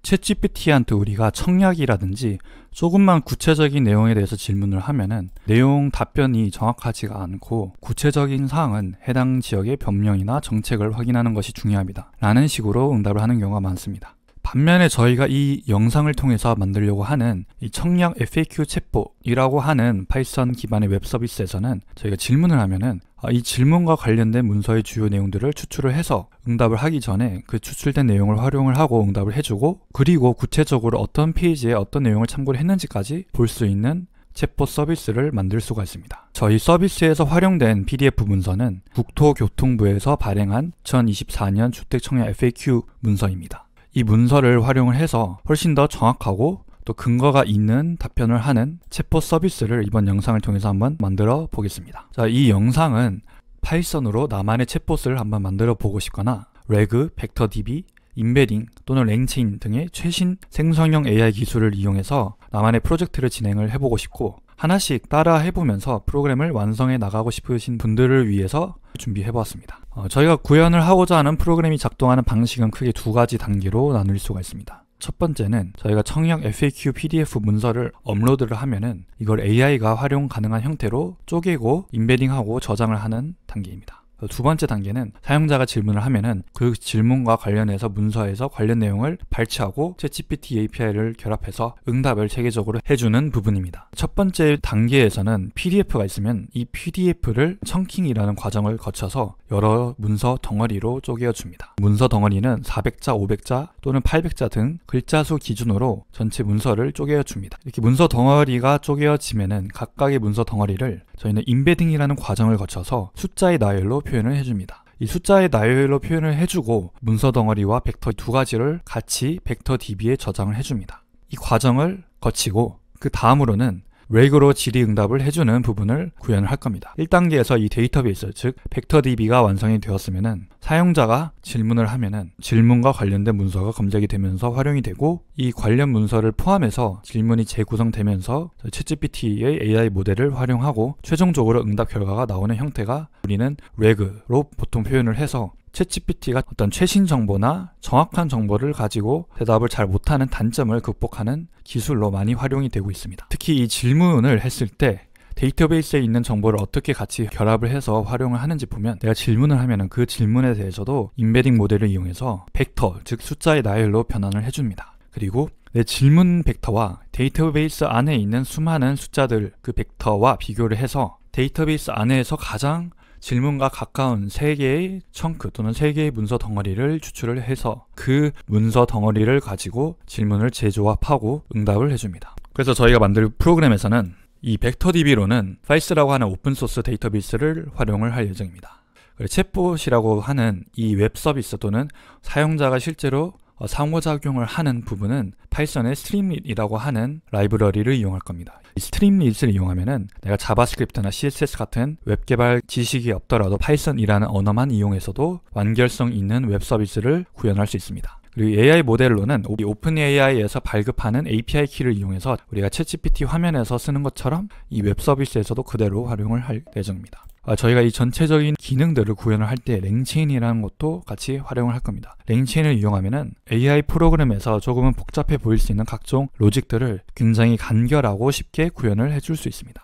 챗GPT한테 우리가 청약이라든지 조금만 구체적인 내용에 대해서 질문을 하면은 내용 답변이 정확하지가 않고 구체적인 사항은 해당 지역의 변명이나 정책을 확인하는 것이 중요합니다 라는 식으로 응답을 하는 경우가 많습니다. 반면에 저희가 이 영상을 통해서 만들려고 하는 이 청약 FAQ 챗봇이라고 하는 파이썬 기반의 웹 서비스에서는 저희가 질문을 하면은 이 질문과 관련된 문서의 주요 내용들을 추출을 해서 응답을 하기 전에 그 추출된 내용을 활용을 하고 응답을 해주고, 그리고 구체적으로 어떤 페이지에 어떤 내용을 참고를 했는지까지 볼 수 있는 챗봇 서비스를 만들 수가 있습니다. 저희 서비스에서 활용된 PDF 문서는 국토교통부에서 발행한 2024년 주택청약 FAQ 문서입니다. 이 문서를 활용을 해서 훨씬 더 정확하고 또 근거가 있는 답변을 하는 챗봇 서비스를 이번 영상을 통해서 한번 만들어 보겠습니다. 자, 이 영상은 파이썬으로 나만의 챗봇을 한번 만들어 보고 싶거나 레그, 벡터DB, 임베딩 또는 랭체인 등의 최신 생성형 AI 기술을 이용해서 나만의 프로젝트를 진행을 해보고 싶고, 하나씩 따라 해보면서 프로그램을 완성해 나가고 싶으신 분들을 위해서 준비해 보았습니다. 저희가 구현을 하고자 하는 프로그램이 작동하는 방식은 크게 두 가지 단계로 나눌 수가 있습니다. 첫 번째는 저희가 청약 FAQ PDF 문서를 업로드를 하면은 이걸 AI가 활용 가능한 형태로 쪼개고 임베딩하고 저장을 하는 단계입니다. 두 번째 단계는 사용자가 질문을 하면은 그 질문과 관련해서 문서에서 관련 내용을 발췌하고 챗GPT API를 결합해서 응답을 체계적으로 해주는 부분입니다. 첫 번째 단계에서는 PDF가 있으면 이 PDF를 청킹이라는 과정을 거쳐서 여러 문서 덩어리로 쪼개어줍니다. 문서 덩어리는 400자, 500자 또는 800자 등 글자 수 기준으로 전체 문서를 쪼개어줍니다. 이렇게 문서 덩어리가 쪼개어지면은 각각의 문서 덩어리를 저희는 임베딩이라는 과정을 거쳐서 숫자의 나열로 표현을 해줍니다. 이 숫자의 나열로 표현을 해주고 문서 덩어리와 벡터 두 가지를 같이 벡터DB에 저장을 해줍니다. 이 과정을 거치고 그 다음으로는 레그로 질의응답을 해주는 부분을 구현을 할 겁니다. 1단계에서 이 데이터베이스, 즉 벡터DB가 완성이 되었으면은 사용자가 질문을 하면은 질문과 관련된 문서가 검색이 되면서 활용이 되고, 이 관련 문서를 포함해서 질문이 재구성되면서 챗GPT의 AI 모델을 활용하고 최종적으로 응답 결과가 나오는 형태가 우리는 레그로 보통 표현을 해서 챗GPT가 어떤 최신 정보나 정확한 정보를 가지고 대답을 잘 못하는 단점을 극복하는 기술로 많이 활용이 되고 있습니다. 특히 이 질문을 했을 때 데이터베이스에 있는 정보를 어떻게 같이 결합을 해서 활용을 하는지 보면, 내가 질문을 하면 그 질문에 대해서도 임베딩 모델을 이용해서 벡터, 즉 숫자의 나열로 변환을 해줍니다. 그리고 내 질문 벡터와 데이터베이스 안에 있는 수많은 숫자들, 그 벡터와 비교를 해서 데이터베이스 안에서 가장 질문과 가까운 3개의 청크 또는 3개의 문서 덩어리를 추출을 해서 그 문서 덩어리를 가지고 질문을 재조합하고 응답을 해줍니다. 그래서 저희가 만들 프로그램에서는 이 벡터DB로는 파이스라고 하는 오픈소스 데이터베이스를 활용을 할 예정입니다. 챗봇이라고 하는 이 웹 서비스 또는 사용자가 실제로 상호작용을 하는 부분은 파이썬의 스트림릿이라고 하는 라이브러리를 이용할 겁니다. 이 스트림릿을 이용하면은 내가 자바스크립트나 CSS 같은 웹 개발 지식이 없더라도 파이썬이라는 언어만 이용해서도 완결성 있는 웹 서비스를 구현할 수 있습니다. 그리고 AI 모델로는 우리 오픈AI에서 발급하는 API 키를 이용해서 우리가 챗GPT 화면에서 쓰는 것처럼 이 웹 서비스에서도 그대로 활용을 할 예정입니다. 저희가 이 전체적인 기능들을 구현을 할 때 랭체인이라는 것도 같이 활용을 할 겁니다. 랭체인을 이용하면은 AI 프로그램에서 조금은 복잡해 보일 수 있는 각종 로직들을 굉장히 간결하고 쉽게 구현을 해줄 수 있습니다.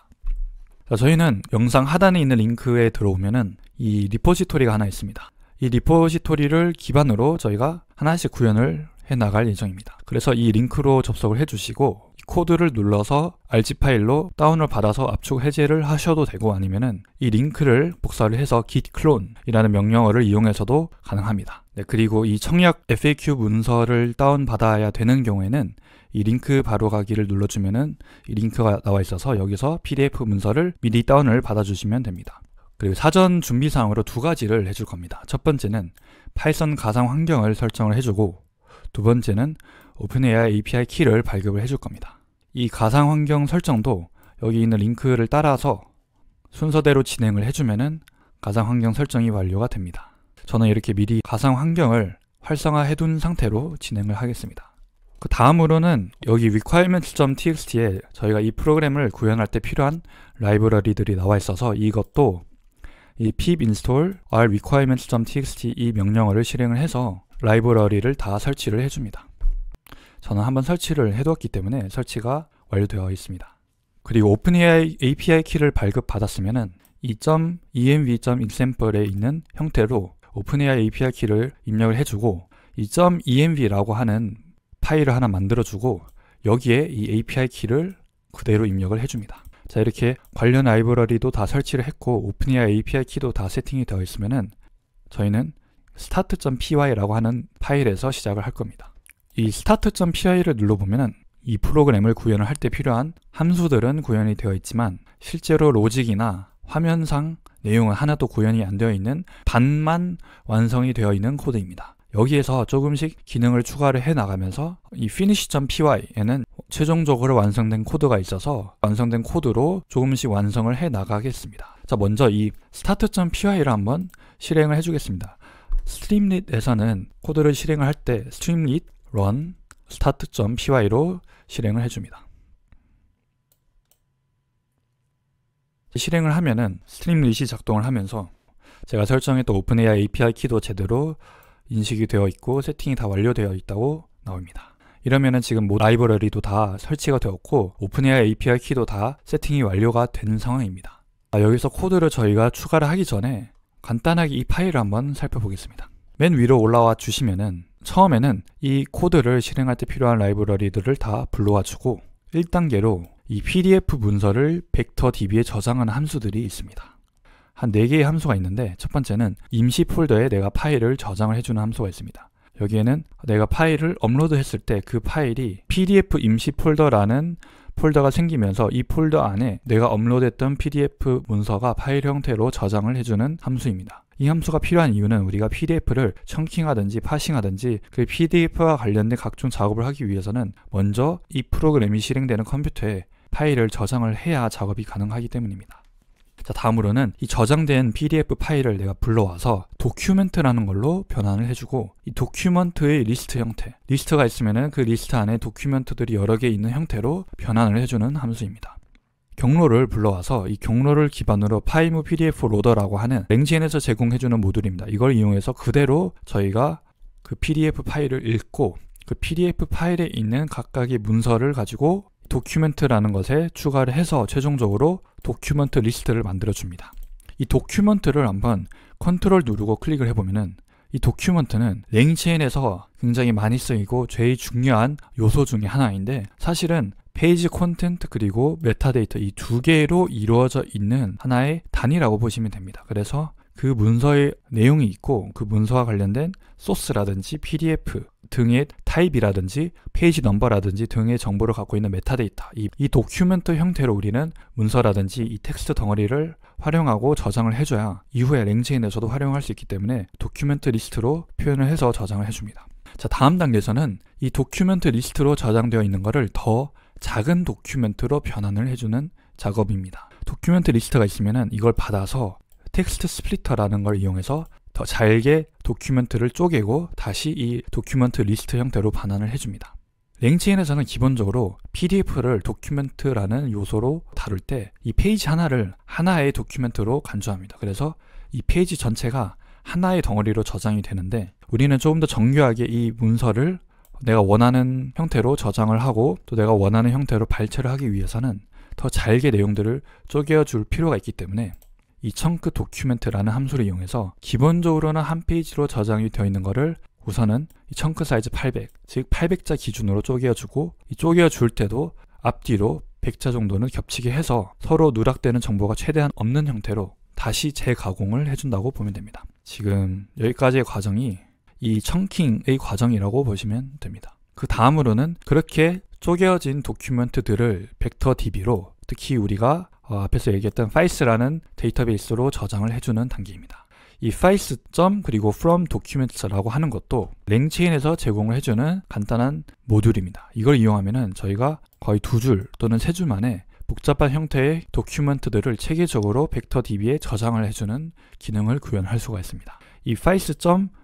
자, 저희는 영상 하단에 있는 링크에 들어오면은 이 리포지토리가 하나 있습니다. 이 리포지토리를 기반으로 저희가 하나씩 구현을 해 나갈 예정입니다. 그래서 이 링크로 접속을 해주시고 코드를 눌러서 RG 파일로 다운을 받아서 압축 해제를 하셔도 되고, 아니면은 이 링크를 복사를 해서 git clone 이라는 명령어를 이용해서도 가능합니다. 네, 그리고 이 청약 FAQ 문서를 다운 받아야 되는 경우에는 이 링크 바로 가기를 눌러주면은 이 링크가 나와 있어서 여기서 PDF 문서를 미리 다운을 받아주시면 됩니다. 그리고 사전 준비사항으로 두 가지를 해줄 겁니다. 첫 번째는 파이썬 가상 환경을 설정을 해주고, 두 번째는 오픈AI API 키를 발급을 해줄 겁니다. 이 가상 환경 설정도 여기 있는 링크를 따라서 순서대로 진행을 해주면은 가상 환경 설정이 완료가 됩니다. 저는 이렇게 미리 가상 환경을 활성화해 둔 상태로 진행을 하겠습니다. 그 다음으로는 여기 requirements.txt에 저희가 이 프로그램을 구현할 때 필요한 라이브러리들이 나와 있어서 이것도 이 pip install r requirements.txt 이 명령어를 실행을 해서 라이브러리를 다 설치를 해줍니다. 저는 한번 설치를 해두었기 때문에 설치가 완료되어 있습니다. 그리고 오픈AI API 키를 발급받았으면은 이 .env.example에 있는 형태로 오픈AI API 키를 입력을 해주고 이 .env라고 하는 파일을 하나 만들어주고 여기에 이 API 키를 그대로 입력을 해줍니다. 자, 이렇게 관련 라이브러리도 다 설치를 했고 오픈AI API 키도 다 세팅이 되어 있으면은 저희는 start.py라고 하는 파일에서 시작을 할 겁니다. 이 start.py를 눌러보면은 이 프로그램을 구현을 할 때 필요한 함수들은 구현이 되어 있지만 실제로 로직이나 화면상 내용은 하나도 구현이 안 되어 있는 반만 완성이 되어 있는 코드입니다. 여기에서 조금씩 기능을 추가를 해 나가면서 이 finish.py에는 최종적으로 완성된 코드가 있어서 완성된 코드로 조금씩 완성을 해 나가겠습니다. 자, 먼저 이 start.py를 한번 실행을 해주겠습니다. 스트림릿에서는 코드를 실행을 할 때 스트림릿 run start.py로 실행을 해줍니다. 실행을 하면은 스트림릿이 작동을 하면서 제가 설정했던 오픈AI API 키도 제대로 인식이 되어 있고 세팅이 다 완료되어 있다고 나옵니다. 이러면은 지금 라이브러리도 다 설치가 되었고 오픈AI API 키도 다 세팅이 완료가 된 상황입니다. 여기서 코드를 저희가 추가를 하기 전에 간단하게 이 파일을 한번 살펴보겠습니다. 맨 위로 올라와 주시면은 처음에는 이 코드를 실행할 때 필요한 라이브러리들을 다 불러와 주고 1단계로 이 PDF 문서를 벡터DB에 저장하는 함수들이 있습니다. 한 4개의 함수가 있는데 첫 번째는 임시 폴더에 내가 파일을 저장을 해주는 함수가 있습니다. 여기에는 내가 파일을 업로드 했을 때 그 파일이 PDF 임시 폴더라는 폴더가 생기면서 이 폴더 안에 내가 업로드했던 PDF 문서가 파일 형태로 저장을 해주는 함수입니다. 이 함수가 필요한 이유는 우리가 PDF를 청킹하든지 파싱하든지 그 PDF와 관련된 각종 작업을 하기 위해서는 먼저 이 프로그램이 실행되는 컴퓨터에 파일을 저장을 해야 작업이 가능하기 때문입니다. 자, 다음으로는 이 저장된 PDF 파일을 내가 불러와서 도큐멘트라는 걸로 변환을 해주고 이 도큐멘트의 리스트 형태, 리스트가 있으면은 그 리스트 안에 도큐멘트들이 여러 개 있는 형태로 변환을 해주는 함수입니다. 경로를 불러와서 이 경로를 기반으로 파이무 PDF 로더라고 하는 랭지엔에서 제공해주는 모듈입니다. 이걸 이용해서 그대로 저희가 그 PDF 파일을 읽고 그 PDF 파일에 있는 각각의 문서를 가지고 도큐멘트라는 것에 추가를 해서 최종적으로 도큐멘트 리스트를 만들어줍니다. 이 도큐멘트를 한번 컨트롤 누르고 클릭을 해보면은 이 도큐멘트는 랭지엔에서 굉장히 많이 쓰이고 제일 중요한 요소 중에 하나인데 사실은 페이지 콘텐트 그리고 메타데이터 이 두 개로 이루어져 있는 하나의 단위라고 보시면 됩니다. 그래서 그 문서의 내용이 있고 그 문서와 관련된 소스라든지 PDF 등의 타입이라든지 페이지 넘버라든지 등의 정보를 갖고 있는 메타데이터 이 도큐멘트 형태로 우리는 문서라든지 이 텍스트 덩어리를 활용하고 저장을 해줘야 이후에 랭지엔에서도 활용할 수 있기 때문에 도큐멘트 리스트로 표현을 해서 저장을 해줍니다. 자, 다음 단계에서는 이 도큐멘트 리스트로 저장되어 있는 것을 더 작은 도큐멘트로 변환을 해주는 작업입니다. 도큐멘트 리스트가 있으면은 이걸 받아서 텍스트 스플리터라는 걸 이용해서 더 잘게 도큐멘트를 쪼개고 다시 이 도큐멘트 리스트 형태로 반환을 해줍니다. 랭지엔에서는 기본적으로 PDF를 도큐멘트라는 요소로 다룰 때 이 페이지 하나를 하나의 도큐멘트로 간주합니다. 그래서 이 페이지 전체가 하나의 덩어리로 저장이 되는데 우리는 조금 더 정교하게 이 문서를 내가 원하는 형태로 저장을 하고 또 내가 원하는 형태로 발췌를 하기 위해서는 더 잘게 내용들을 쪼개줄 필요가 있기 때문에 이 청크 도큐멘트라는 함수를 이용해서 기본적으로는 한 페이지로 저장이 되어 있는 것을 우선은 이 청크 사이즈 800, 즉 800자 기준으로 쪼개어주고 이 쪼개어줄 때도 앞뒤로 100자 정도는 겹치게 해서 서로 누락되는 정보가 최대한 없는 형태로 다시 재가공을 해준다고 보면 됩니다. 지금 여기까지의 과정이 이 청킹의 과정이라고 보시면 됩니다. 그 다음으로는 그렇게 쪼개어진 도큐멘트들을 벡터DB로 특히 우리가 앞에서 얘기했던 파이스라는 데이터베이스로 저장을 해주는 단계입니다. 이 파이스 그리고 from documents라고 하는 것도 랭체인에서 제공을 해주는 간단한 모듈입니다. 이걸 이용하면은 저희가 거의 2줄 또는 3줄 만에 복잡한 형태의 도큐멘트들을 체계적으로 벡터DB에 저장을 해주는 기능을 구현할 수가 있습니다. 이 files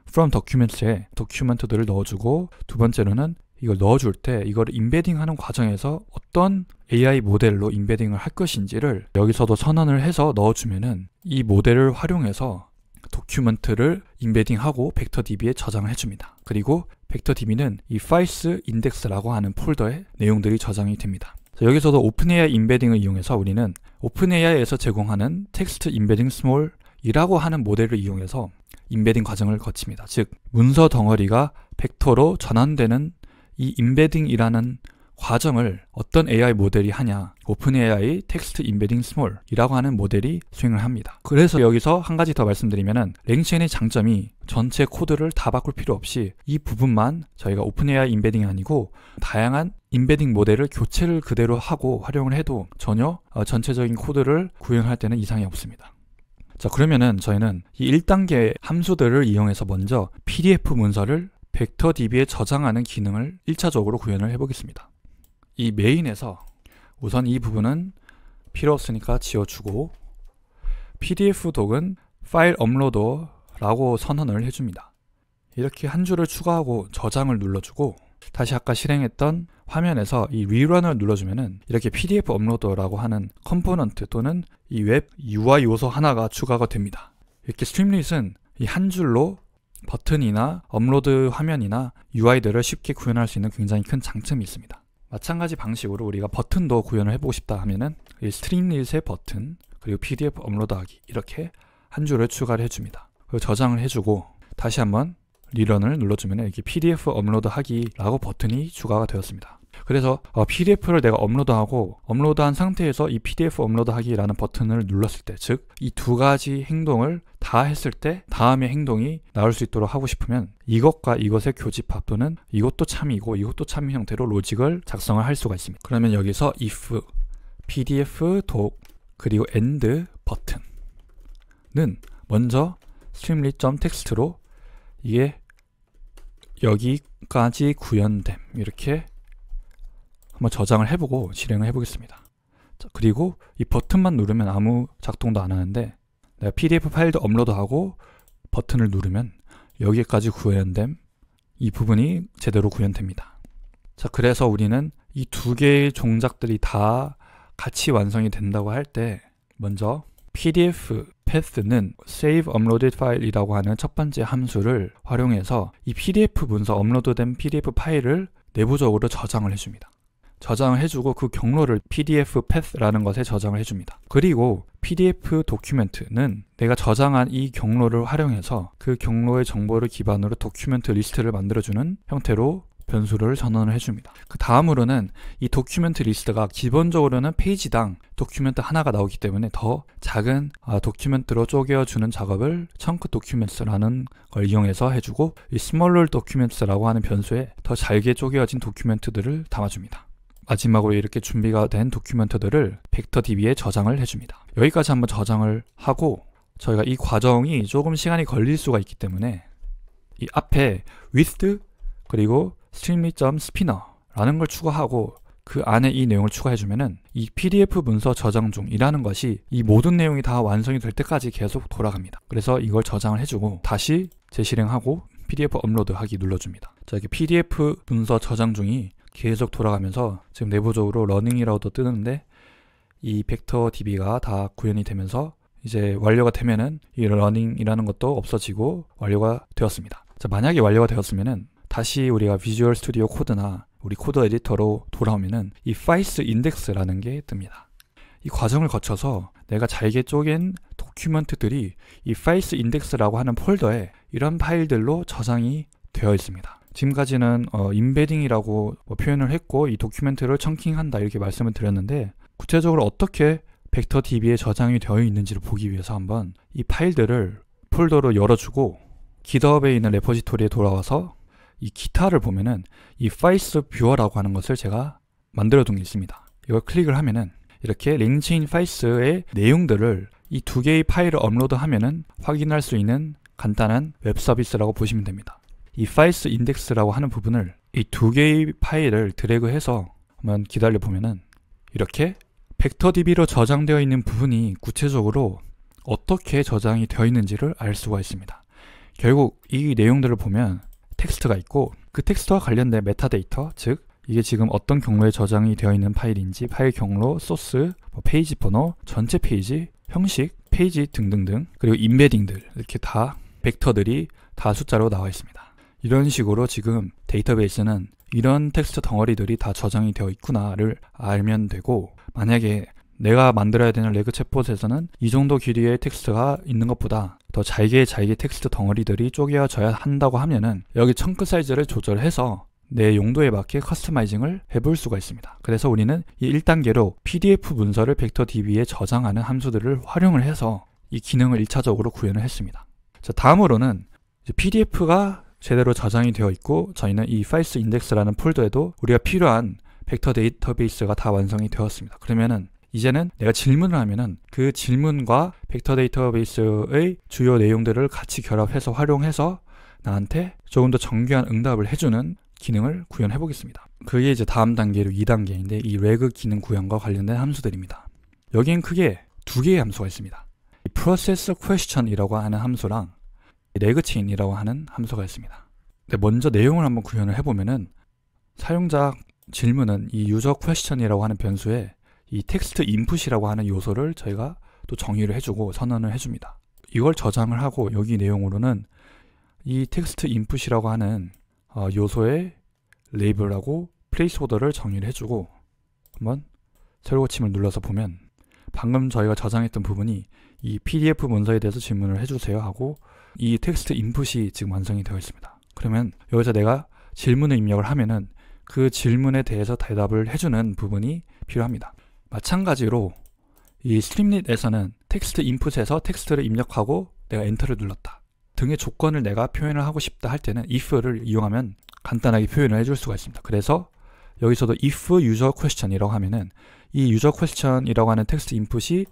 from documents에 도큐멘트들을 넣어주고 두 번째로는 이걸 넣어줄 때 이걸 임베딩하는 과정에서 어떤 AI 모델로 임베딩을 할 것인지를 여기서도 선언을 해서 넣어주면은 이 모델을 활용해서 도큐먼트를 인베딩하고 벡터DB에 저장을 해줍니다. 그리고 벡터DB는 이 files index라고 하는 폴더에 내용들이 저장이 됩니다. 여기서도 오픈AI 인베딩을 이용해서 우리는 오픈AI에서 제공하는 텍스트 인베딩 스몰이라고 하는 모델을 이용해서 인베딩 과정을 거칩니다. 즉 문서 덩어리가 벡터로 전환되는 이 인베딩이라는 과정을 어떤 AI 모델이 하냐, 오픈AI 텍스트 인베딩 스몰이라고 하는 모델이 수행을 합니다. 그래서 여기서 한 가지 더 말씀드리면은 랭체인의 장점이 전체 코드를 다 바꿀 필요 없이 이 부분만 저희가 오픈AI 인베딩이 아니고 다양한 인베딩 모델을 교체를 그대로 하고 활용을 해도 전혀 전체적인 코드를 구현할 때는 이상이 없습니다. 자, 그러면은 저희는 이 1단계 함수들을 이용해서 먼저 PDF 문서를 벡터DB에 저장하는 기능을 1차적으로 구현을 해보겠습니다. 이 메인에서 우선 이 부분은 필요 없으니까 지워주고 PDF 독은 파일 업로더라고 선언을 해줍니다. 이렇게 한 줄을 추가하고 저장을 눌러주고 다시 아까 실행했던 화면에서 이 리런을 눌러주면은 이렇게 PDF 업로더라고 하는 컴포넌트 또는 이 웹 UI 요소 하나가 추가가 됩니다. 이렇게 스트림릿은 이 한 줄로 버튼이나 업로드 화면이나 UI들을 쉽게 구현할 수 있는 굉장히 큰 장점이 있습니다. 마찬가지 방식으로 우리가 버튼도 구현을 해보고 싶다 하면은 이 스트림릿의 버튼 그리고 PDF 업로드하기 이렇게 한 줄을 추가를 해줍니다. 그리고 저장을 해주고 다시 한번 리런을 눌러주면 이렇게 PDF 업로드하기라고 버튼이 추가가 되었습니다. 그래서 PDF를 내가 업로드하고 업로드한 상태에서 이 PDF 업로드하기라는 버튼을 눌렀을 때, 즉 이 두 가지 행동을 다 했을 때 다음의 행동이 나올 수 있도록 하고 싶으면 이것과 이것의 교집합 또는 이것도 참이고 이것도 참이 형태로 로직을 작성을 할 수가 있습니다. 그러면 여기서 if pdf doc 그리고 end 버튼은 먼저 streamlit.txt로 이게 여기까지 구현됨 이렇게 한번 저장을 해보고 실행을 해보겠습니다. 자, 그리고 이 버튼만 누르면 아무 작동도 안 하는데 내가 PDF 파일도 업로드하고 버튼을 누르면 여기까지 구현됨 이 부분이 제대로 구현됩니다. 자, 그래서 우리는 이 두 개의 종작들이 다 같이 완성이 된다고 할 때 먼저 PDF path는 save uploaded file이라고 하는 첫 번째 함수를 활용해서 이 PDF 문서 업로드된 PDF 파일을 내부적으로 저장을 해줍니다. 저장을 해주고 그 경로를 PDF path라는 것에 저장을 해줍니다. 그리고 PDF 도큐멘트는 내가 저장한 이 경로를 활용해서 그 경로의 정보를 기반으로 도큐멘트 리스트를 만들어주는 형태로 변수를 전원을 해줍니다. 그 다음으로는 이 도큐멘트 리스트가 기본적으로는 페이지당 도큐멘트 하나가 나오기 때문에 더 작은 도큐멘트로 쪼개어주는 작업을 chunk documents라는 걸 이용해서 해주고 이 smaller documents라고 하는 변수에 더 잘게 쪼개어진 도큐멘트들을 담아줍니다. 마지막으로 이렇게 준비가 된 도큐멘트들을 벡터DB에 저장을 해줍니다. 여기까지 한번 저장을 하고 저희가 이 과정이 조금 시간이 걸릴 수가 있기 때문에 이 앞에 with 그리고 streamlit.spinner라는 걸 추가하고 그 안에 이 내용을 추가해주면은 이 PDF 문서 저장 중이라는 것이 이 모든 내용이 다 완성이 될 때까지 계속 돌아갑니다. 그래서 이걸 저장을 해주고 다시 재실행하고 PDF 업로드하기 눌러줍니다. 자, 이렇게 PDF 문서 저장 중이 계속 돌아가면서 지금 내부적으로 러닝이라고도 뜨는데 이 벡터DB가 다 구현이 되면서 이제 완료가 되면은 이 러닝이라는 것도 없어지고 완료가 되었습니다. 자, 만약에 완료가 되었으면은 다시 우리가 비주얼 스튜디오 코드나 우리 코드 에디터로 돌아오면은 이 files index라는 게 뜹니다. 이 과정을 거쳐서 내가 잘게 쪼갠 도큐멘트들이 이 files index라고 하는 폴더에 이런 파일들로 저장이 되어 있습니다. 지금까지는 인베딩이라고 표현을 했고 이 도큐멘트를 청킹한다 이렇게 말씀을 드렸는데 구체적으로 어떻게 벡터DB에 저장이 되어 있는지를 보기 위해서 한번 이 파일들을 폴더로 열어주고 GitHub에 있는 레포지토리에 돌아와서 이 기타를 보면은 이 files viewer라고 하는 것을 제가 만들어 둔 게 있습니다. 이걸 클릭을 하면은 이렇게 랭체인 파일스의 내용들을 이 두 개의 파일을 업로드하면은 확인할 수 있는 간단한 웹 서비스라고 보시면 됩니다. 이 files index라고 하는 부분을 이 두 개의 파일을 드래그해서 한번 기다려 보면은 이렇게 벡터DB로 저장되어 있는 부분이 구체적으로 어떻게 저장이 되어 있는지를 알 수가 있습니다. 결국 이 내용들을 보면 텍스트가 있고 그 텍스트와 관련된 메타데이터, 즉 이게 지금 어떤 경로에 저장이 되어 있는 파일인지 파일 경로, 소스, 페이지 번호, 전체 페이지, 형식, 페이지 등등등, 그리고 임베딩들, 이렇게 다 벡터들이 다 숫자로 나와 있습니다. 이런 식으로 지금 데이터베이스는 이런 텍스트 덩어리들이 다 저장이 되어 있구나를 알면 되고, 만약에 내가 만들어야 되는 레그 챗봇에서는 이 정도 길이의 텍스트가 있는 것보다 더 잘게 텍스트 덩어리들이 쪼개져야 한다고 하면은 여기 청크 사이즈를 조절해서 내 용도에 맞게 커스터마이징을 해볼 수가 있습니다. 그래서 우리는 이 1단계로 PDF 문서를 벡터DB에 저장하는 함수들을 활용을 해서 이 기능을 1차적으로 구현을 했습니다. 자, 다음으로는 PDF가 제대로 저장이 되어 있고 저희는 이 파일스 인덱스라는 폴더에도 우리가 필요한 벡터 데이터베이스가 다 완성이 되었습니다. 그러면은 이제는 내가 질문을 하면은 그 질문과 벡터 데이터베이스의 주요 내용들을 같이 결합해서 활용해서 나한테 조금 더 정교한 응답을 해주는 기능을 구현해 보겠습니다. 그게 이제 다음 단계로 2단계인데 이 레그 기능 구현과 관련된 함수들입니다. 여기엔 크게 두 개의 함수가 있습니다. process question이라고 하는 함수랑 레그 체인이라고 하는 함수가 있습니다. 먼저 내용을 한번 구현을 해보면은 사용자 질문은 이 user question이라고 하는 변수에 이 텍스트 인풋이라고 하는 요소를 저희가 또 정의를 해주고 선언을 해줍니다. 이걸 저장을 하고 여기 내용으로는 이 텍스트 인풋이라고 하는 요소의 레이블하고 플레이스호더를 정의를 해주고 한번 새로 고침을 눌러서 보면 방금 저희가 저장했던 부분이 이 PDF 문서에 대해서 질문을 해주세요 하고 이 텍스트 인풋이 지금 완성이 되어 있습니다. 그러면 여기서 내가 질문을 입력을 하면은 그 질문에 대해서 대답을 해주는 부분이 필요합니다. 마찬가지로 이 스트림릿에서는 텍스트 인풋에서 텍스트를 입력하고 내가 엔터를 눌렀다 등의 조건을 내가 표현을 하고 싶다 할 때는 if를 이용하면 간단하게 표현을 해줄 수가 있습니다. 그래서 여기서도 if user question이라고 하면은 이 user question이라고 하는 텍스트 인풋이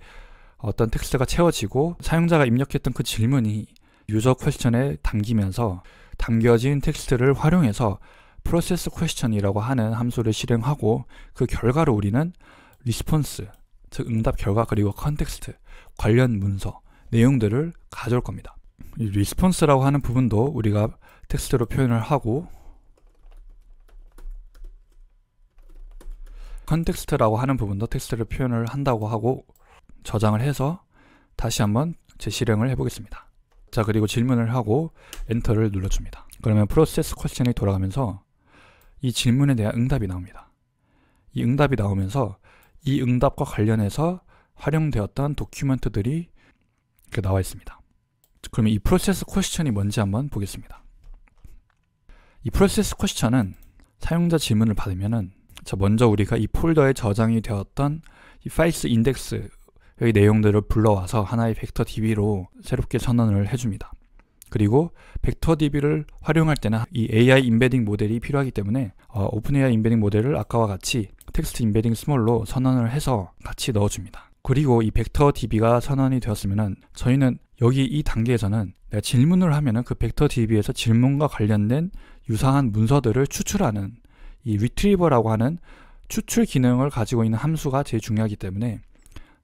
어떤 텍스트가 채워지고 사용자가 입력했던 그 질문이 user question에 담기면서 담겨진 텍스트를 활용해서 process question이라고 하는 함수를 실행하고 그 결과로 우리는 response, 즉 응답 결과 그리고 컨텍스트, 관련 문서, 내용들을 가져올 겁니다. 이 response라고 하는 부분도 우리가 텍스트로 표현을 하고 컨텍스트라고 하는 부분도 텍스트를 표현을 한다고 하고 저장을 해서 다시 한번 재실행을 해보겠습니다. 자, 그리고 질문을 하고 엔터를 눌러줍니다. 그러면 프로세스 퀘스천이 돌아가면서 이 질문에 대한 응답이 나옵니다. 이 응답이 나오면서 이 응답과 관련해서 활용되었던 도큐멘트들이 이렇게 나와 있습니다. 그러면 이 프로세스 퀘스천이 뭔지 한번 보겠습니다. 이 프로세스 퀘스천은 사용자 질문을 받으면은 먼저 우리가 이 폴더에 저장이 되었던 이 파일스 인덱스 여기 내용들을 불러와서 하나의 벡터 DB로 새롭게 선언을 해줍니다. 그리고 벡터 DB를 활용할 때는 이 AI 임베딩 모델이 필요하기 때문에 오픈AI 임베딩 모델을 아까와 같이 텍스트 임베딩 스몰로 선언을 해서 같이 넣어줍니다. 그리고 이 벡터 DB가 선언이 되었으면은 저희는 여기 이 단계에서는 내가 질문을 하면은 그 벡터 DB에서 질문과 관련된 유사한 문서들을 추출하는 이 retriever라고 하는 추출 기능을 가지고 있는 함수가 제일 중요하기 때문에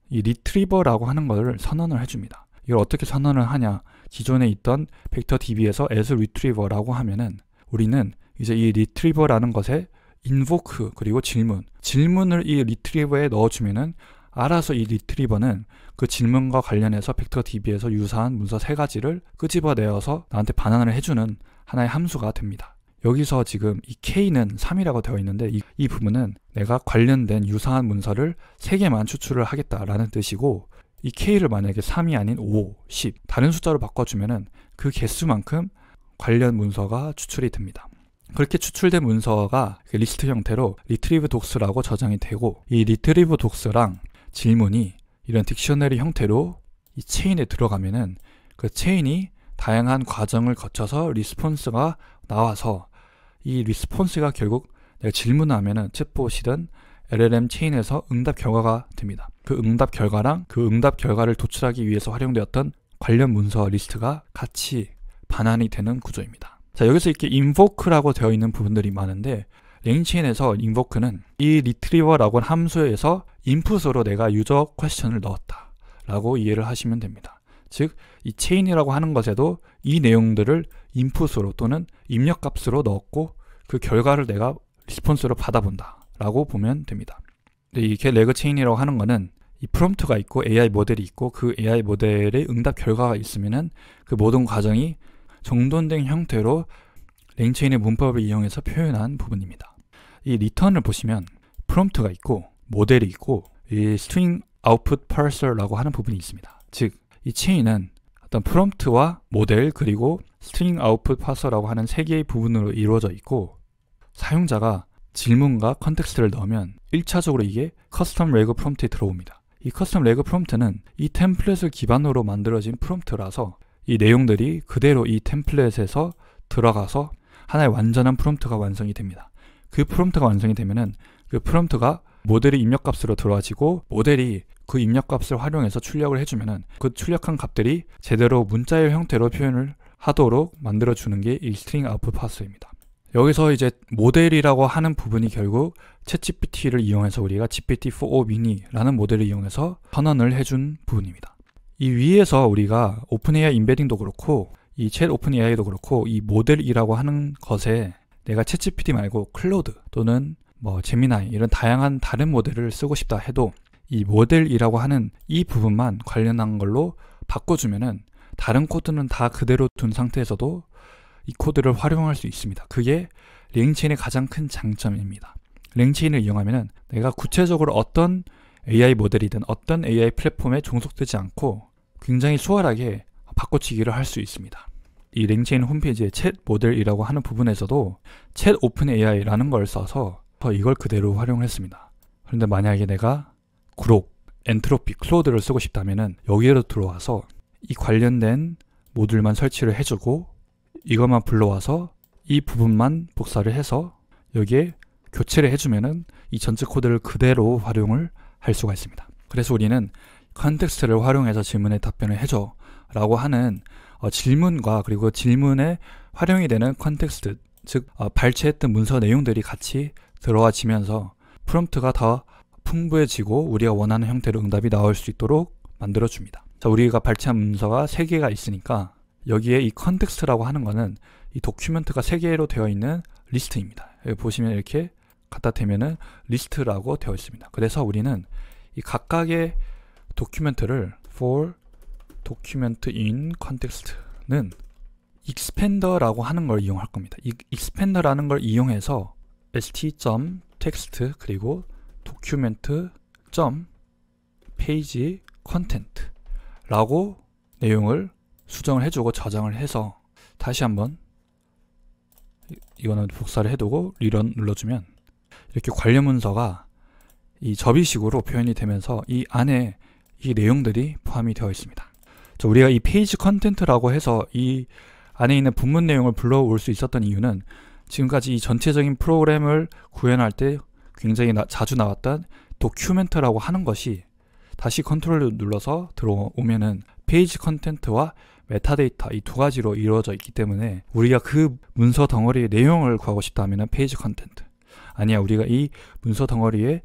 이 retriever라고 하는 것을 선언을 해줍니다. 이걸 어떻게 선언을 하냐? 기존에 있던 벡터 DB에서 as retriever라고 하면은 우리는 이제 이 retriever라는 것에 invoke 그리고 질문을 이 retriever에 넣어주면은 알아서 이 retriever는 그 질문과 관련해서 벡터 DB에서 유사한 문서 3가지를 끄집어내어서 나한테 반환을 해주는 하나의 함수가 됩니다. 여기서 지금 이 K는 3이라고 되어 있는데 이 부분은 내가 관련된 유사한 문서를 3개만 추출을 하겠다라는 뜻이고 이 K를 만약에 3이 아닌 5, 10 다른 숫자로 바꿔주면은 그 개수만큼 관련 문서가 추출이 됩니다. 그렇게 추출된 문서가 리스트 형태로 retrieve docs라고 저장이 되고 이 retrieve docs랑 질문이 이런 딕셔너리 형태로 이 체인에 들어가면은 그 체인이 다양한 과정을 거쳐서 리스폰스가 나와서 이 리스폰스가 결국 내가 질문을 하면은 챗봇이든 LLM 체인에서 응답 결과가 됩니다. 그 응답 결과랑 그 응답 결과를 도출하기 위해서 활용되었던 관련 문서 리스트가 같이 반환이 되는 구조입니다. 자, 여기서 이렇게 invoke라고 되어 있는 부분들이 많은데 레인체인에서 invoke는 이 retriever라고 하는 함수에서 인풋으로 내가 user question을 넣었다 라고 이해를 하시면 됩니다. 즉 이 체인이라고 하는 것에도 이 내용들을 인풋으로 또는 입력값으로 넣었고 그 결과를 내가 리스폰스로 받아본다 라고 보면 됩니다. 이렇게 레그 체인이라고 하는 거는 이 프롬프트가 있고 AI 모델이 있고 그 AI 모델의 응답 결과가 있으면은 그 모든 과정이 정돈된 형태로 랭체인의 문법을 이용해서 표현한 부분입니다. 이 리턴을 보시면 프롬프트가 있고 모델이 있고 이 string output parser라고 하는 부분이 있습니다. 즉, 이 체인은 어떤 프롬프트와 모델 그리고 string output parser라고 하는 세 개의 부분으로 이루어져 있고, 사용자가 질문과 컨텍스트를 넣으면 1차적으로 이게 커스텀 레그 프롬프트에 들어옵니다. 이 커스텀 레그 프롬프트는 이 템플릿을 기반으로 만들어진 프롬프트라서 이 내용들이 그대로 이 템플릿에서 들어가서 하나의 완전한 프롬프트가 완성이 됩니다. 그 프롬프트가 완성이 되면은 그 프롬프트가 모델의 입력값으로 들어와지고, 모델이 그 입력값을 활용해서 출력을 해주면은 그 출력한 값들이 제대로 문자의 형태로 표현을 하도록 만들어주는 게 이 스트링 아웃풋 파스입니다. 여기서 이제 모델이라고 하는 부분이 결국 챗GPT를 이용해서 우리가 GPT-4o mini라는 모델을 이용해서 선언을 해준 부분입니다. 이 위에서 우리가 오픈AI 임베딩도 그렇고 이 챗 오픈AI도 그렇고 이 모델이라고 하는 것에 내가 챗GPT 말고 클로드 또는 뭐 제미나이 이런 다양한 다른 모델을 쓰고 싶다 해도 이 모델이라고 하는 이 부분만 관련한 걸로 바꿔주면은 다른 코드는 다 그대로 둔 상태에서도 이 코드를 활용할 수 있습니다. 그게 랭체인의 가장 큰 장점입니다. 랭체인을 이용하면은 내가 구체적으로 어떤 AI 모델이든 어떤 AI 플랫폼에 종속되지 않고 굉장히 수월하게 바꿔치기를 할 수 있습니다. 이 랭체인 홈페이지의 챗 모델이라고 하는 부분에서도 챗 오픈 AI라는 걸 써서 이걸 그대로 활용했습니다. 그런데 만약에 내가 그록, 엔트로피, 클로드를 쓰고 싶다면은 여기로 들어와서 이 관련된 모듈만 설치를 해주고 이것만 불러와서 이 부분만 복사를 해서 여기에 교체를 해주면은 이 전체 코드를 그대로 활용을 할 수가 있습니다. 그래서 우리는 컨텍스트를 활용해서 질문에 답변을 해줘 라고 하는 질문과 그리고 질문에 활용이 되는 컨텍스트, 즉 발췌했던 문서 내용들이 같이 들어와지면서 프롬프트가 더 풍부해지고 우리가 원하는 형태로 응답이 나올 수 있도록 만들어줍니다. 자, 우리가 발췌한 문서가 3개가 있으니까 여기에 이 컨텍스트라고 하는 거는 이 도큐멘트가 3개로 되어 있는 리스트입니다. 여기 보시면 이렇게 갖다 대면은 리스트라고 되어 있습니다. 그래서 우리는 이 각각의 도큐멘트를 for document in context는 expander라고 하는 걸 이용할 겁니다. 이 expander라는 걸 이용해서 st.text 그리고 document.page content라고 내용을 수정을 해주고 저장을 해서 다시 한번 이거는 복사를 해두고 리런 눌러주면 이렇게 관련 문서가 이 접이식으로 표현이 되면서 이 안에 이 내용들이 포함이 되어 있습니다. 자, 우리가 이 페이지 컨텐트라고 해서 이 안에 있는 본문 내용을 불러올 수 있었던 이유는 지금까지 이 전체적인 프로그램을 구현할 때 굉장히 자주 나왔던 도큐멘트라고 하는 것이 다시 컨트롤을 눌러서 들어오면은 페이지 컨텐트와 메타데이터 이 두 가지로 이루어져 있기 때문에 우리가 그 문서 덩어리의 내용을 구하고 싶다 하면은 페이지 컨텐트, 아니야 우리가 이 문서 덩어리의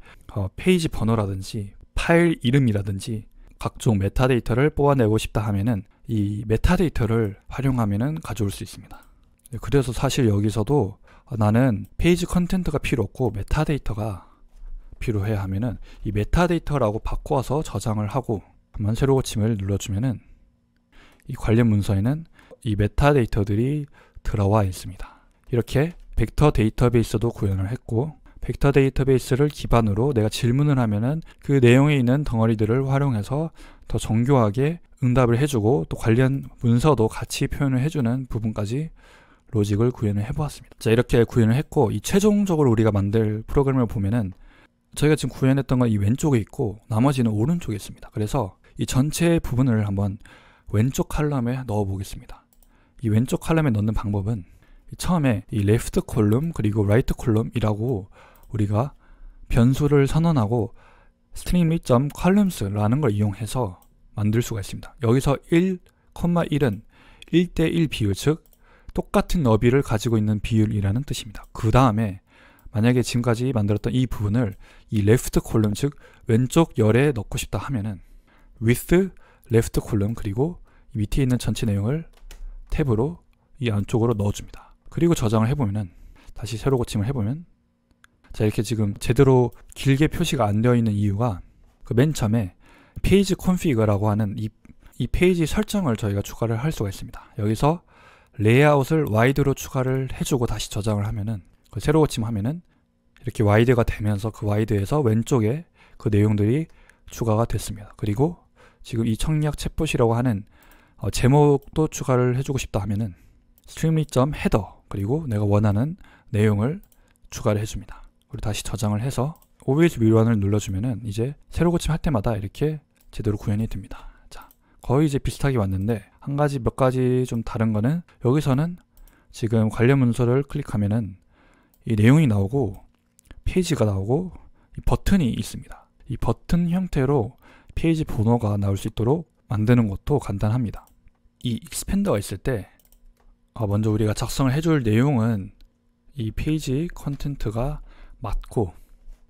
페이지 번호라든지 파일 이름이라든지 각종 메타데이터를 뽑아내고 싶다 하면은 이 메타데이터를 활용하면은 가져올 수 있습니다. 그래서 사실 여기서도 나는 페이지 컨텐트가 필요 없고 메타데이터가 필요해 하면은 이 메타데이터라고 바꿔서 저장을 하고 한번 새로 고침을 눌러주면은 이 관련 문서에는 이 메타데이터들이 들어와 있습니다. 이렇게 벡터 데이터베이스도 구현을 했고, 벡터 데이터베이스를 기반으로 내가 질문을 하면은 그 내용에 있는 덩어리들을 활용해서 더 정교하게 응답을 해주고 또 관련 문서도 같이 표현을 해주는 부분까지 로직을 구현을 해보았습니다. 자, 이렇게 구현을 했고, 이 최종적으로 우리가 만들 프로그램을 보면은 저희가 지금 구현했던 건 이 왼쪽에 있고 나머지는 오른쪽에 있습니다. 그래서 이 전체 부분을 한번 왼쪽 칼럼에 넣어 보겠습니다. 이 왼쪽 칼럼에 넣는 방법은 처음에 이 left 콜럼 그리고 right 콜럼이라고 우리가 변수를 선언하고 string.columns라는 걸 이용해서 만들 수가 있습니다. 여기서 1,1은 1대1 비율, 즉 똑같은 너비를 가지고 있는 비율이라는 뜻입니다. 그 다음에 만약에 지금까지 만들었던 이 부분을 이 left 콜럼, 즉 왼쪽 열에 넣고 싶다 하면은 with left 콜럼 그리고 밑에 있는 전체 내용을 탭으로 이 안쪽으로 넣어줍니다. 그리고 저장을 해보면은 다시 새로 고침을 해보면 자, 이렇게 지금 제대로 길게 표시가 안 되어 있는 이유가 그 맨 처음에 페이지 콘피그라고 하는 이 페이지 설정을 저희가 추가를 할 수가 있습니다. 여기서 레이아웃을 와이드로 추가를 해주고 다시 저장을 하면은, 새로 고침하면은 이렇게 와이드가 되면서 그 와이드에서 왼쪽에 그 내용들이 추가가 됐습니다. 그리고 지금 이 청약 챗봇이라고 하는 제목도 추가를 해주고 싶다 하면은 streamlit.header 그리고 내가 원하는 내용을 추가를 해줍니다. 그리고 다시 저장을 해서 always rerun을 눌러주면은 이제 새로 고침할 때마다 이렇게 제대로 구현이 됩니다. 자, 거의 이제 비슷하게 왔는데 몇 가지 좀 다른 거는, 여기서는 지금 관련 문서를 클릭하면은 이 내용이 나오고 페이지가 나오고 이 버튼이 있습니다. 이 버튼 형태로 페이지 번호가 나올 수 있도록 만드는 것도 간단합니다. 이 익스펜더가 있을 때 먼저 우리가 작성을 해줄 내용은 이 페이지 컨텐트가 맞고,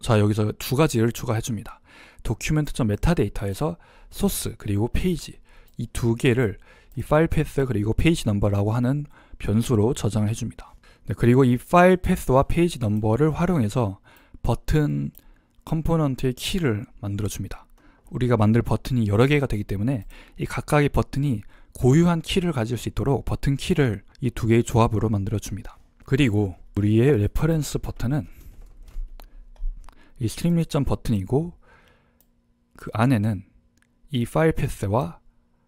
자, 여기서 두 가지를 추가해 줍니다. document.metadata에서 소스 그리고 페이지, 이 두 개를 이 파일 패스 그리고 페이지 넘버라고 하는 변수로 저장을 해줍니다. 네, 그리고 이 파일 패스와 페이지 넘버를 활용해서 버튼 컴포넌트의 키를 만들어 줍니다. 우리가 만들 버튼이 여러 개가 되기 때문에 이 각각의 버튼이 고유한 키를 가질 수 있도록 버튼 키를 이 두 개의 조합으로 만들어 줍니다. 그리고 우리의 레퍼런스 버튼은 이 streamlit 버튼이고, 그 안에는 이 파일 패스와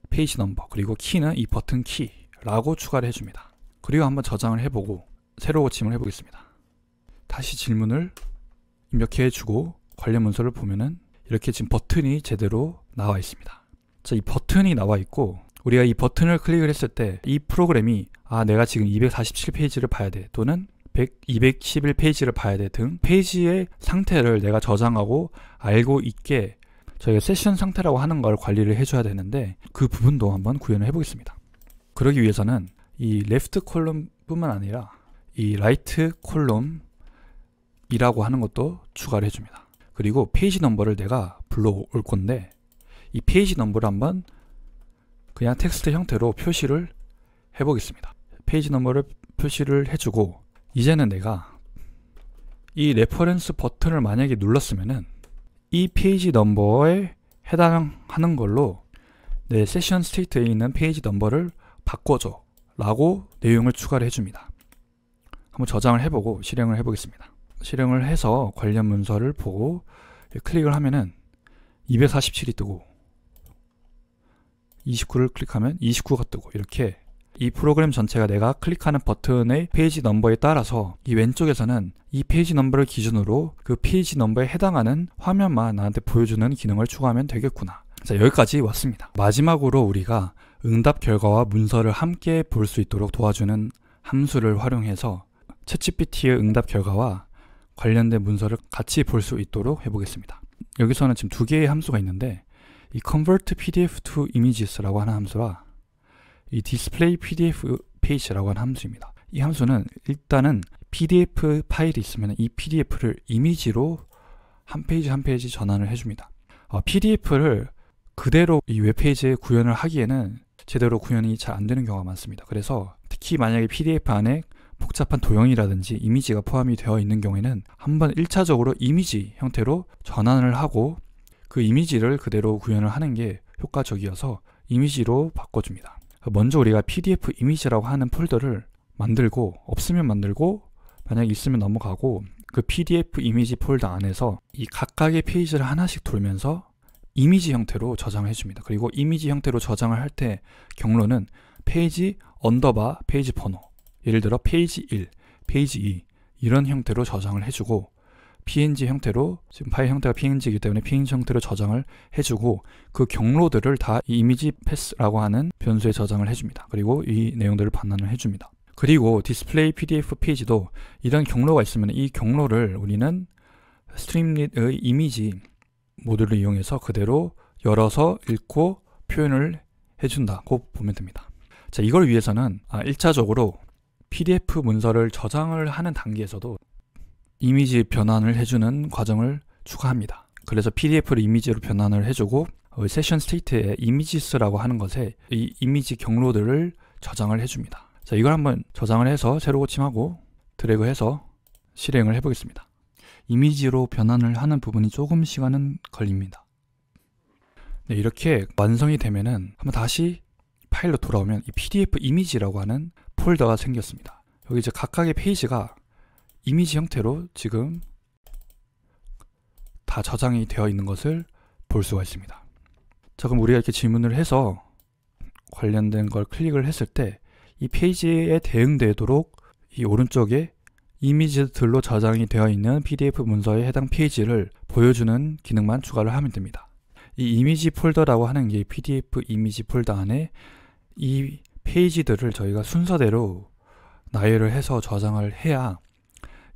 페이지 넘버 그리고 키는 이 버튼 키라고 추가를 해줍니다. 그리고 한번 저장을 해보고 새로 고침을 해보겠습니다. 다시 질문을 입력해 주고 관련 문서를 보면은 이렇게 지금 버튼이 제대로 나와 있습니다. 자, 이 버튼이 나와 있고, 우리가 이 버튼을 클릭을 했을 때 이 프로그램이 내가 지금 247페이지를 봐야 돼, 또는 211페이지를 봐야 돼 등 페이지의 상태를 내가 저장하고 알고 있게 저희가 세션 상태라고 하는 걸 관리를 해줘야 되는데, 그 부분도 한번 구현을 해보겠습니다. 그러기 위해서는 이 레프트 콜럼 뿐만 아니라 이 라이트 콜럼이라고 하는 것도 추가를 해줍니다. 그리고 페이지 넘버를 내가 불러올 건데, 이 페이지 넘버를 한번 그냥 텍스트 형태로 표시를 해보겠습니다. 페이지 넘버를 표시를 해주고, 이제는 내가 이 레퍼런스 버튼을 만약에 눌렀으면은 이 페이지 넘버에 해당하는 걸로 내 세션 스테이트에 있는 페이지 넘버를 바꿔줘 라고 내용을 추가를 해줍니다. 한번 저장을 해보고 실행을 해보겠습니다. 실행을 해서 관련 문서를 보고 클릭을 하면은 247이 뜨고, 29를 클릭하면 29가 뜨고, 이렇게 이 프로그램 전체가 내가 클릭하는 버튼의 페이지 넘버에 따라서 이 왼쪽에서는 이 페이지 넘버를 기준으로 그 페이지 넘버에 해당하는 화면만 나한테 보여주는 기능을 추가하면 되겠구나. 자, 여기까지 왔습니다. 마지막으로 우리가 응답 결과와 문서를 함께 볼 수 있도록 도와주는 함수를 활용해서 챗GPT의 응답 결과와 관련된 문서를 같이 볼 수 있도록 해보겠습니다. 여기서는 지금 두 개의 함수가 있는데, 이 convert PDF to images라고 하는 함수와 이 display PDF page라고 하는 함수입니다. 이 함수는 일단은 PDF 파일이 있으면 이 PDF를 이미지로 한 페이지 한 페이지 전환을 해줍니다. PDF를 그대로 이 웹페이지에 구현을 하기에는 제대로 구현이 잘 안 되는 경우가 많습니다. 그래서 특히 만약에 PDF 안에 복잡한 도형이라든지 이미지가 포함이 되어 있는 경우에는 한번 1차적으로 이미지 형태로 전환을 하고 그 이미지를 그대로 구현을 하는 게 효과적이어서 이미지로 바꿔줍니다. 먼저 우리가 PDF 이미지라고 하는 폴더를 만들고, 없으면 만들고 만약에 있으면 넘어가고, 그 PDF 이미지 폴더 안에서 이 각각의 페이지를 하나씩 돌면서 이미지 형태로 저장을 해줍니다. 그리고 이미지 형태로 저장을 할 때 경로는 페이지 언더바 페이지 번호, 예를 들어 페이지 1, 페이지 2 이런 형태로 저장을 해주고, PNG 형태로, 지금 파일 형태가 PNG이기 때문에 PNG 형태로 저장을 해주고, 그 경로들을 다 이 이미지 패스라고 하는 변수에 저장을 해줍니다. 그리고 이 내용들을 반환을 해줍니다. 그리고 디스플레이 PDF 페이지도 이런 경로가 있으면 이 경로를 우리는 스트림릿의 이미지 모듈을 이용해서 그대로 열어서 읽고 표현을 해준다고 보면 됩니다. 자, 이걸 위해서는 1차적으로 PDF 문서를 저장을 하는 단계에서도 이미지 변환을 해주는 과정을 추가합니다. 그래서 PDF를 이미지로 변환을 해주고, 세션 스테이트에 이미지스라고 하는 것에 이 이미지 경로들을 저장을 해줍니다. 자, 이걸 한번 저장을 해서 새로 고침하고 드래그해서 실행을 해보겠습니다. 이미지로 변환을 하는 부분이 조금 시간은 걸립니다. 네, 이렇게 완성이 되면은 한번 다시 파일로 돌아오면 이 PDF 이미지라고 하는 폴더가 생겼습니다. 여기 이제 각각의 페이지가 이미지 형태로 지금 다 저장이 되어 있는 것을 볼 수가 있습니다. 자, 그럼 우리가 이렇게 질문을 해서 관련된 걸 클릭을 했을 때 이 페이지에 대응되도록 이 오른쪽에 이미지들로 저장이 되어 있는 PDF 문서의 해당 페이지를 보여주는 기능만 추가를 하면 됩니다. 이 이미지 폴더라고 하는 게 PDF 이미지 폴더 안에 이 페이지들을 저희가 순서대로 나열을 해서 저장을 해야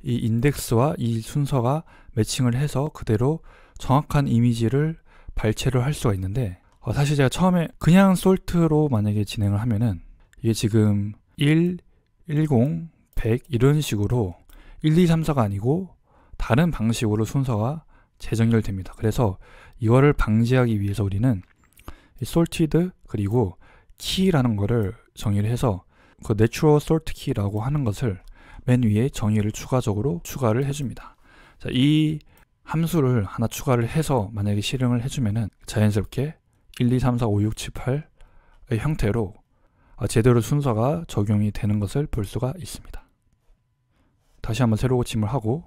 이 인덱스와 이 순서가 매칭을 해서 그대로 정확한 이미지를 발췌를 할 수가 있는데, 사실 제가 처음에 그냥 솔트로 만약에 진행을 하면은 이게 지금 1, 10, 100 이런 식으로 1, 2, 3, 4가 아니고 다른 방식으로 순서가 재정렬됩니다. 그래서 이거를 방지하기 위해서 우리는 이 sorted 그리고 key라는 거를 정의를 해서 그 natural sort key라고 하는 것을 맨 위에 정의를 추가적으로 추가를 해줍니다. 자, 이 함수를 하나 추가를 해서 만약에 실행을 해주면은 자연스럽게 1, 2, 3, 4, 5, 6, 7, 8의 형태로 제대로 순서가 적용이 되는 것을 볼 수가 있습니다. 다시 한번 새로 고침을 하고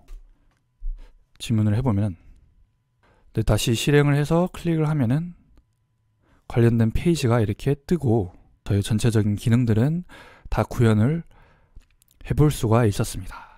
질문을 해보면, 네, 다시 실행을 해서 클릭을 하면은 관련된 페이지가 이렇게 뜨고 저희 전체적인 기능들은 다 구현을 해볼 수가 있었습니다.